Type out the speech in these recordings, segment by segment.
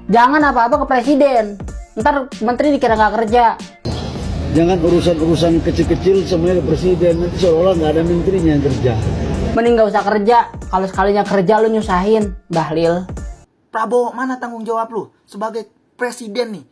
Jangan apa-apa ke presiden. Ntar menteri dikira nggak kerja. Jangan urusan-urusan kecil-kecil semuanya ke presiden, nanti seolah nggak ada menterinya yang kerja. Mending nggak usah kerja. Kalau sekalinya kerja lu nyusahin, Bahlil. Prabowo, mana tanggung jawab lu sebagai presiden nih?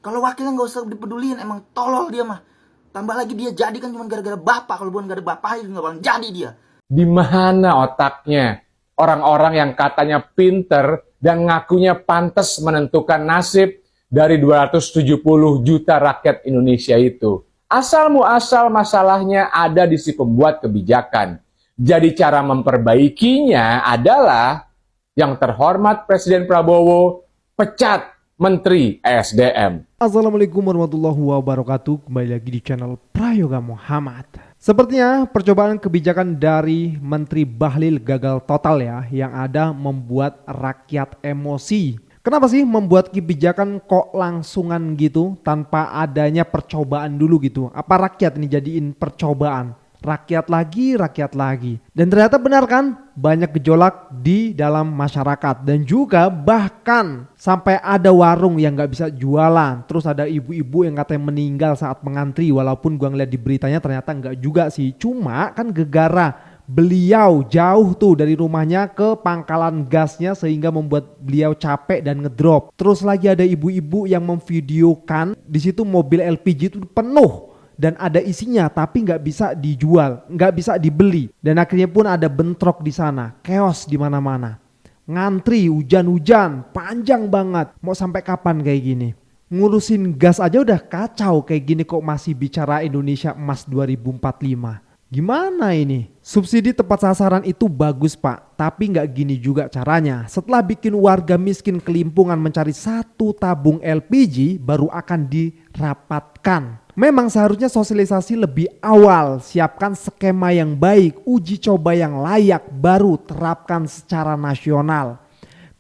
Kalau wakilnya nggak usah dipeduliin, emang tolol dia mah. Tambah lagi dia jadi kan cuma gara-gara bapak. Kalau bukan gara-gara bapak, nggak bakal jadi dia. Di mana otaknya orang-orang yang katanya pinter dan ngakunya pantas menentukan nasib dari 270 juta rakyat Indonesia itu? Asal muasal masalahnya ada di si pembuat kebijakan. Jadi cara memperbaikinya adalah yang terhormat Presiden Prabowo pecat Menteri ESDM. Assalamualaikum warahmatullahi wabarakatuh. Kembali lagi di channel Prayoga Muhammad. Sepertinya percobaan kebijakan dari Menteri Bahlil gagal total ya. Yang ada membuat rakyat emosi. Kenapa sih membuat kebijakan kok langsungan gitu tanpa adanya percobaan dulu gitu? Apa rakyat ini jadiin percobaan? Rakyat lagi. Dan ternyata benar kan? Banyak gejolak di dalam masyarakat. Dan juga bahkan sampai ada warung yang gak bisa jualan. Terus ada ibu-ibu yang katanya meninggal saat mengantri. Walaupun gua ngeliat di beritanya ternyata enggak juga sih. Cuma kan gegara beliau jauh tuh dari rumahnya ke pangkalan gasnya sehingga membuat beliau capek dan ngedrop. Terus lagi ada ibu-ibu yang memvideokan di situ mobil LPG itu penuh. Dan ada isinya tapi nggak bisa dijual, nggak bisa dibeli. Dan akhirnya pun ada bentrok di sana, chaos di mana-mana. Ngantri, hujan-hujan, panjang banget. Mau sampai kapan kayak gini? Ngurusin gas aja udah kacau kayak gini kok masih bicara Indonesia Emas 2045. Gimana ini? Subsidi tepat sasaran itu bagus pak, tapi nggak gini juga caranya. Setelah bikin warga miskin kelimpungan mencari satu tabung LPG baru akan dirapatkan. Memang seharusnya sosialisasi lebih awal, siapkan skema yang baik, uji coba yang layak, baru terapkan secara nasional.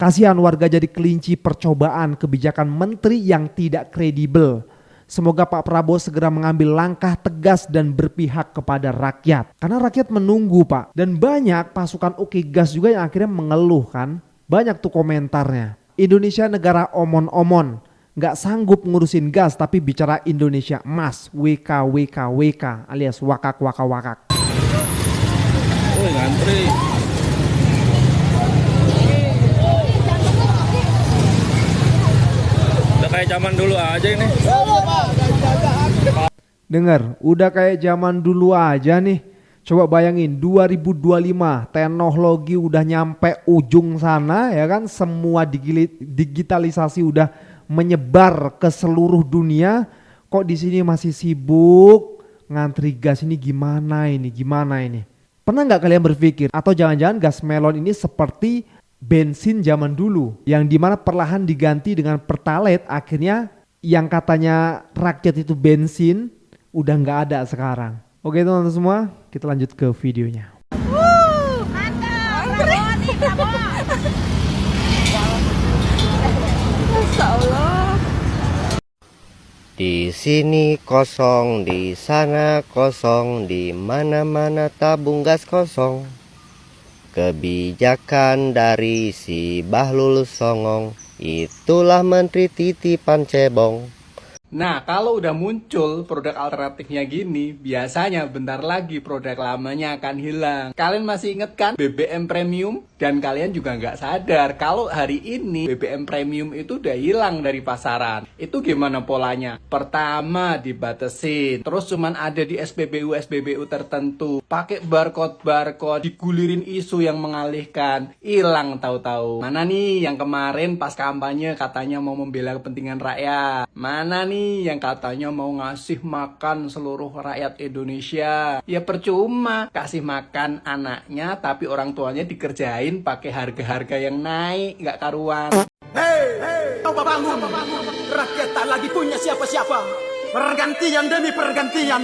Kasihan warga jadi kelinci percobaan kebijakan menteri yang tidak kredibel. Semoga Pak Prabowo segera mengambil langkah tegas dan berpihak kepada rakyat. Karena rakyat menunggu Pak. Dan banyak pasukan Oke Gas juga yang akhirnya mengeluh kan. Banyak tuh komentarnya. Indonesia negara omon-omon. Gak sanggup ngurusin gas tapi bicara Indonesia Emas. WK alias wakak. Woi ngantri. Udah kayak zaman dulu aja ini. Dengar, udah kayak zaman dulu aja nih. Coba bayangin 2025 teknologi udah nyampe ujung sana ya kan. Semua digitalisasi udah menyebar ke seluruh dunia. Kok di sini masih sibuk ngantri gas ini gimana ini? Pernah nggak kalian berpikir atau jangan-jangan gas melon ini seperti bensin zaman dulu yang dimana perlahan diganti dengan pertalite, akhirnya yang katanya rakyat itu bensin udah nggak ada sekarang. Oke teman-teman semua, kita lanjut ke videonya. Di sini kosong, di sana kosong, di mana-mana tabung gas kosong. Kebijakan dari si Bahlul songong, itulah menteri titipan cebong. Nah, kalau udah muncul produk alternatifnya gini, biasanya bentar lagi produk lamanya akan hilang. Kalian masih inget kan BBM Premium? Dan kalian juga nggak sadar kalau hari ini BBM Premium itu udah hilang dari pasaran. Itu gimana polanya? Pertama dibatesin, terus cuman ada di SPBU tertentu. Pakai barcode, digulirin isu yang mengalihkan, hilang tahu-tahu. Mana nih yang kemarin pas kampanye katanya mau membela kepentingan rakyat? Mana nih yang katanya mau ngasih makan seluruh rakyat Indonesia? Ya percuma kasih makan anaknya tapi orang tuanya dikerjain pakai harga-harga yang naik nggak karuan. Hei, coba bangun. Rakyat tak lagi punya siapa-siapa. Pergantian demi pergantian.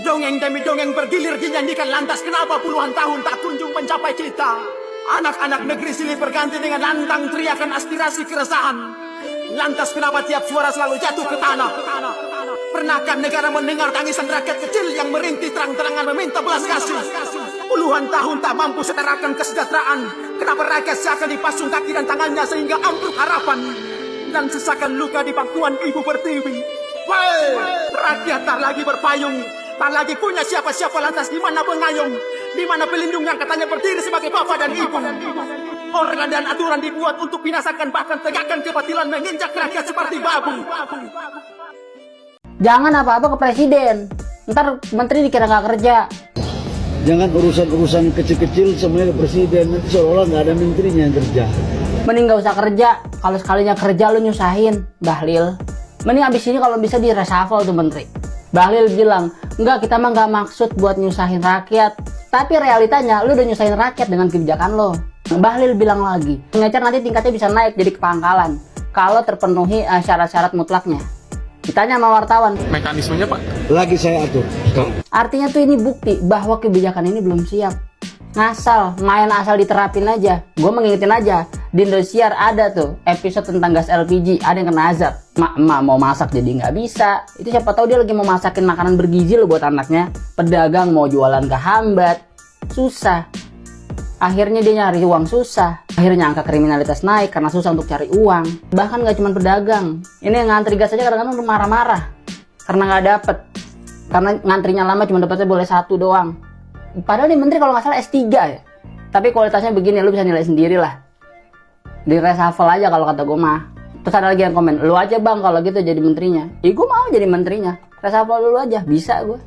Dongeng demi dongeng bergilir dinyanyikan, lantas kenapa puluhan tahun tak kunjung mencapai cita? Anak-anak negeri silih berganti dengan lantang teriakan aspirasi keresahan. Lantas kenapa tiap suara selalu jatuh ke tanah? Pernahkah negara mendengar tangisan rakyat kecil yang merintih terang-terangan meminta belas kasih? Puluhan tahun tak mampu setarakan kesejahteraan. Kenapa rakyat seakan dipasung kaki dan tangannya sehingga ambruk harapan? dan sesakan luka di pangkuan ibu pertiwi. Woi, rakyat tak lagi berpayung, tak lagi punya siapa-siapa, lantas di mana pengayung, di mana pelindung yang katanya berdiri sebagai bapak dan ibu. Organ dan aturan dibuat untuk binasakan, bahkan tegakkan kebatilan menginjak rakyat seperti babu. Jangan apa-apa ke presiden, ntar menteri dikira nggak kerja. Jangan urusan-urusan kecil-kecil semuanya ke presiden, nanti seolah-olah nggak ada menterinya yang kerja. Mending nggak usah kerja, kalau sekalinya kerja lu nyusahin, Bahlil. Mending abis ini kalau bisa di reshuffle tuh menteri. Bahlil bilang, enggak, kita mah nggak maksud buat nyusahin rakyat, tapi realitanya lu udah nyusahin rakyat dengan kebijakan lo. Bahlil bilang lagi, pengecer nanti tingkatnya bisa naik jadi kepangkalan kalau terpenuhi syarat-syarat mutlaknya. Ditanya sama wartawan, Mekanismenya Pak? Lagi saya atur. artinya tuh ini bukti bahwa kebijakan ini belum siap. Ngasal, main asal diterapin aja. Gue mengingetin aja, di Indosiar ada tuh episode tentang gas LPG, ada yang kena azab. Emak mau masak jadi nggak bisa. Itu siapa tahu dia lagi mau masakin makanan bergizi loh buat anaknya. Pedagang mau jualan kehambat, susah. Akhirnya dia nyari uang susah. Akhirnya angka kriminalitas naik karena susah untuk cari uang. Bahkan gak cuma pedagang. Ini yang ngantri gas aja kadang-kadang marah-marah karena nggak dapet. Karena ngantrinya lama cuma dapetnya boleh 1 doang. Padahal nih menteri kalau nggak salah S3 ya. Tapi kualitasnya begini, lu bisa nilai sendiri lah. Di reshuffle aja kalau kata gue mah. Terus ada lagi yang komen, lu aja bang kalau gitu jadi menterinya. Ih, gue mau jadi menterinya. Reshuffle dulu aja, bisa gue.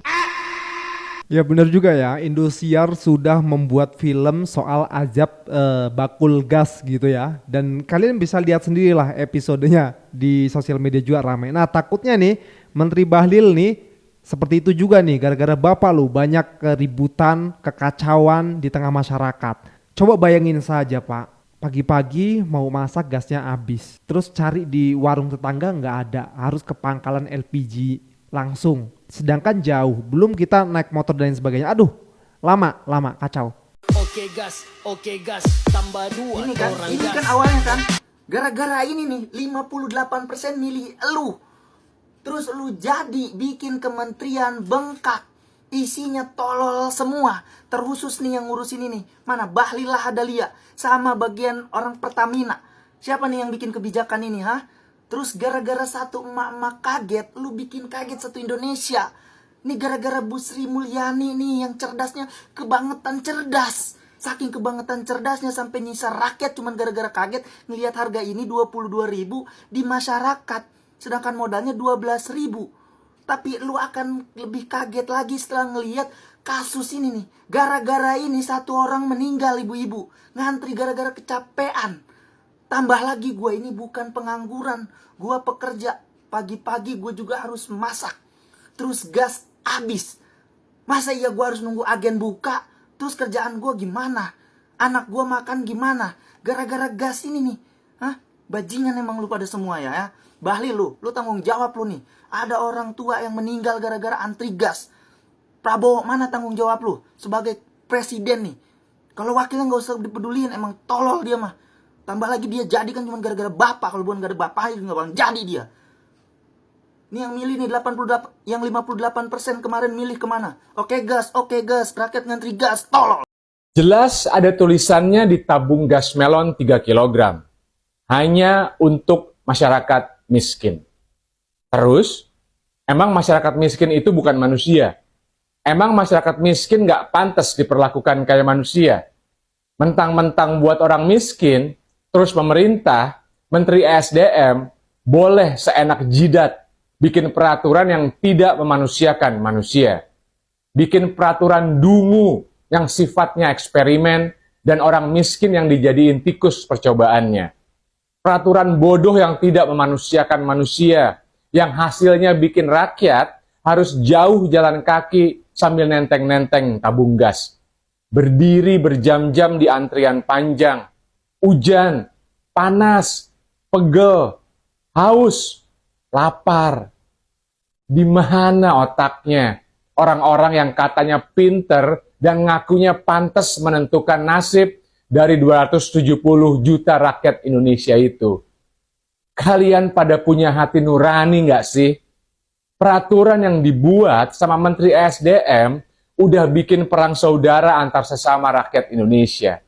Ya benar juga ya, Indosiar sudah membuat film soal azab bakul gas gitu ya. Dan kalian bisa lihat sendirilah episodenya di sosial media juga ramai. Nah takutnya nih Menteri Bahlil nih seperti itu juga nih, gara-gara bapak lu banyak keributan, kekacauan di tengah masyarakat. Coba bayangin saja Pak, pagi-pagi mau masak gasnya habis. Terus cari di warung tetangga nggak ada, harus ke pangkalan LPG langsung. Sedangkan jauh, belum kita naik motor dan sebagainya. Aduh, lama, kacau. Oke gas, tambah 2 Ini kan awalnya kan, gara-gara ini nih 58% milih elu. Terus lu jadi bikin kementerian bengkak, isinya tolol semua. Terkhusus nih yang ngurusin ini, mana Bahlil Lahadalia sama bagian orang Pertamina. Siapa nih yang bikin kebijakan ini, ha? Terus gara-gara satu emak-emak kaget, lu bikin kaget satu Indonesia. Nih gara-gara Bu Sri Mulyani nih yang cerdasnya kebangetan cerdas. Saking kebangetan cerdasnya sampai nyisar rakyat cuman gara-gara kaget ngelihat harga ini 22.000 di masyarakat. Sedangkan modalnya 12.000. Tapi lu akan lebih kaget lagi setelah ngelihat kasus ini nih. Gara-gara ini satu orang meninggal ibu-ibu. Ngantri gara-gara kecapean. Tambah lagi gue ini bukan pengangguran, gue pekerja. Pagi-pagi gue juga harus masak. Terus gas habis. Masa iya gue harus nunggu agen buka? Terus kerjaan gue gimana? Anak gue makan gimana? Gara-gara gas ini nih. Hah? Bajingan emang lu pada semua ya. Bahlil lu tanggung jawab lu nih. Ada orang tua yang meninggal gara-gara antri gas. Prabowo mana tanggung jawab lu? Sebagai presiden nih. Kalau wakilnya gak usah dipeduliin, emang tolol dia mah. Tambah lagi dia jadi kan cuma gara-gara bapak. Kalau bukan gara-gara bapak gak bakal jadi dia. Ini yang milih nih 88, yang 58% kemarin milih kemana? Oke gas, rakyat ngantri gas, tolol. Jelas ada tulisannya di tabung gas melon 3 kg. Hanya untuk masyarakat miskin. Terus, emang masyarakat miskin itu bukan manusia? Emang masyarakat miskin gak pantas diperlakukan kayak manusia? Mentang-mentang buat orang miskin, terus pemerintah, Menteri SDM, boleh seenak jidat bikin peraturan yang tidak memanusiakan manusia. Bikin peraturan dungu yang sifatnya eksperimen dan orang miskin yang dijadiin tikus percobaannya. Peraturan bodoh yang tidak memanusiakan manusia, yang hasilnya bikin rakyat harus jauh jalan kaki sambil nenteng-nenteng tabung gas. Berdiri berjam-jam di antrian panjang, hujan, panas, pegel, haus, lapar. Di mana otaknya orang-orang yang katanya pinter dan ngakunya pantas menentukan nasib dari 270 juta rakyat Indonesia itu? Kalian pada punya hati nurani nggak sih? Peraturan yang dibuat sama Menteri SDM udah bikin perang saudara antar sesama rakyat Indonesia.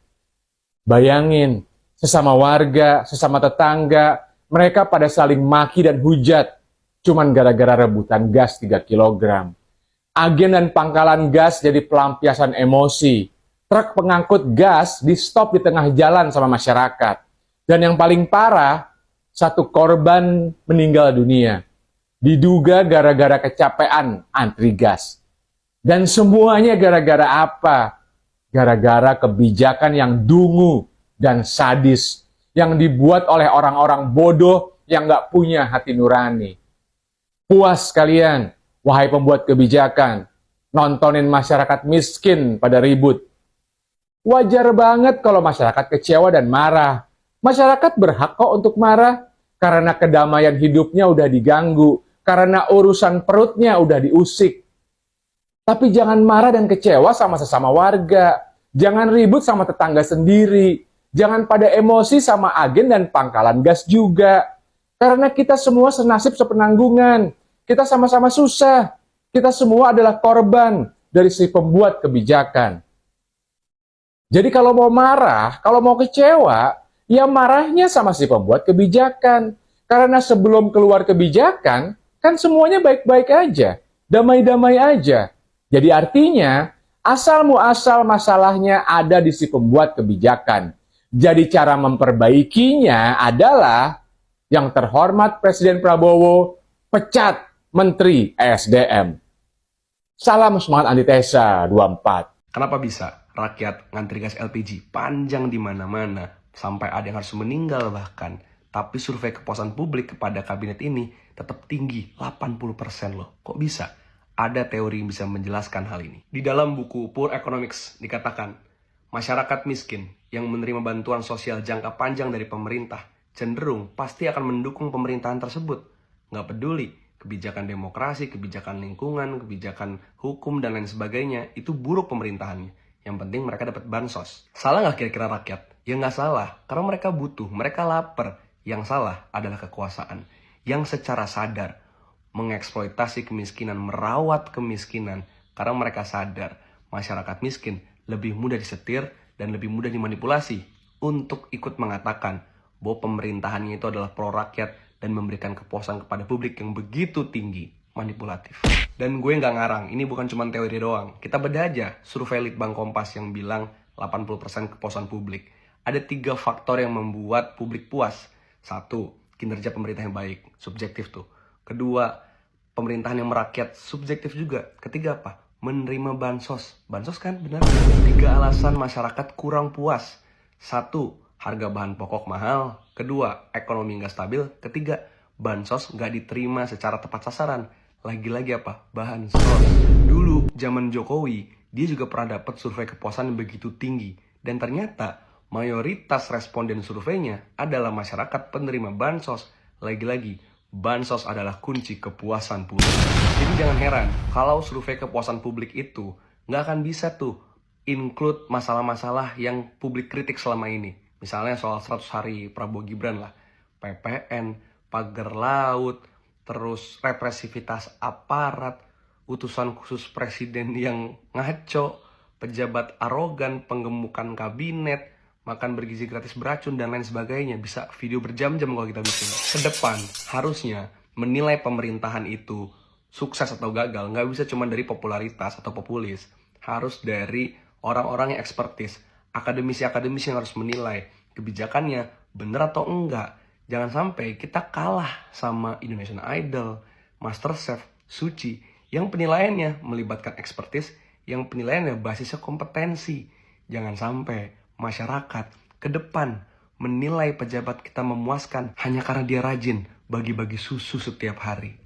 Bayangin, sesama warga, sesama tetangga, mereka pada saling maki dan hujat, cuman gara-gara rebutan gas 3 kg. Agen dan pangkalan gas jadi pelampiasan emosi. Truk pengangkut gas di-stop di tengah jalan sama masyarakat. Dan yang paling parah, satu korban meninggal dunia. Diduga gara-gara kecapean antri gas. Dan semuanya gara-gara apa? Gara-gara kebijakan yang dungu dan sadis yang dibuat oleh orang-orang bodoh yang gak punya hati nurani. Puas kalian, wahai pembuat kebijakan, nontonin masyarakat miskin pada ribut. Wajar banget kalau masyarakat kecewa dan marah. Masyarakat berhak kok untuk marah, karena kedamaian hidupnya udah diganggu, karena urusan perutnya udah diusik. Tapi jangan marah dan kecewa sama sesama warga. Jangan ribut sama tetangga sendiri. Jangan pada emosi sama agen dan pangkalan gas juga. Karena kita semua senasib sepenanggungan. Kita sama-sama susah. Kita semua adalah korban dari si pembuat kebijakan. Jadi kalau mau marah, kalau mau kecewa, ya marahnya sama si pembuat kebijakan. Karena sebelum keluar kebijakan, kan semuanya baik-baik aja. Damai-damai aja. Jadi artinya, asal muasal masalahnya ada di si pembuat kebijakan. Jadi cara memperbaikinya adalah yang terhormat Presiden Prabowo pecat Menteri ESDM. Salam semangat antitesa 24. Kenapa bisa rakyat ngantri gas LPG panjang di mana-mana sampai ada yang harus meninggal bahkan, tapi survei kepuasan publik kepada kabinet ini tetap tinggi 80% loh. Kok bisa? Ada teori yang bisa menjelaskan hal ini. Di dalam buku Poor Economics dikatakan, masyarakat miskin yang menerima bantuan sosial jangka panjang dari pemerintah cenderung pasti akan mendukung pemerintahan tersebut. Nggak peduli kebijakan demokrasi, kebijakan lingkungan, kebijakan hukum, dan lain sebagainya, itu buruk pemerintahannya. Yang penting mereka dapat bansos. Salah nggak kira-kira rakyat? Ya nggak salah, karena mereka butuh, mereka lapar. Yang salah adalah kekuasaan yang secara sadar mengeksploitasi kemiskinan, merawat kemiskinan, karena mereka sadar masyarakat miskin lebih mudah disetir dan lebih mudah dimanipulasi untuk ikut mengatakan bahwa pemerintahannya itu adalah pro rakyat dan memberikan kepuasan kepada publik yang begitu tinggi, manipulatif. Dan gue nggak ngarang, ini bukan cuma teori doang. Kita bedah aja survei Litbang Kompas yang bilang 80% kepuasan publik. Ada 3 faktor yang membuat publik puas. 1, kinerja pemerintah yang baik, subjektif tuh. 2, pemerintahan yang merakyat, subjektif juga. Ketiga apa? Menerima bansos. Bansos kan benar. 3 alasan masyarakat kurang puas. 1, harga bahan pokok mahal. 2, ekonomi nggak stabil. 3, bansos nggak diterima secara tepat sasaran. Lagi-lagi apa? Bansos. Dulu zaman Jokowi, dia juga pernah dapat survei kepuasan yang begitu tinggi. Dan ternyata mayoritas responden surveinya adalah masyarakat penerima bansos. Lagi-lagi, bansos adalah kunci kepuasan publik. Jadi jangan heran kalau survei kepuasan publik itu nggak akan bisa tuh include masalah-masalah yang publik kritik selama ini. Misalnya soal 100 hari Prabowo Gibran lah, PPN, pagar laut, terus represivitas aparat, utusan khusus presiden yang ngaco, pejabat arogan, penggemukan kabinet, makan bergizi gratis beracun, dan lain sebagainya. Bisa video berjam-jam kalau kita bikin. Kedepan harusnya menilai pemerintahan itu sukses atau gagal nggak bisa cuma dari popularitas atau populis. Harus dari orang-orang yang ekspertis, akademisi-akademisi yang harus menilai kebijakannya bener atau enggak. Jangan sampai kita kalah sama Indonesian Idol, MasterChef, Suci, yang penilaiannya melibatkan ekspertis, yang penilaiannya basisnya kompetensi. Jangan sampai masyarakat ke depan menilai pejabat kita memuaskan hanya karena dia rajin bagi-bagi susu setiap hari.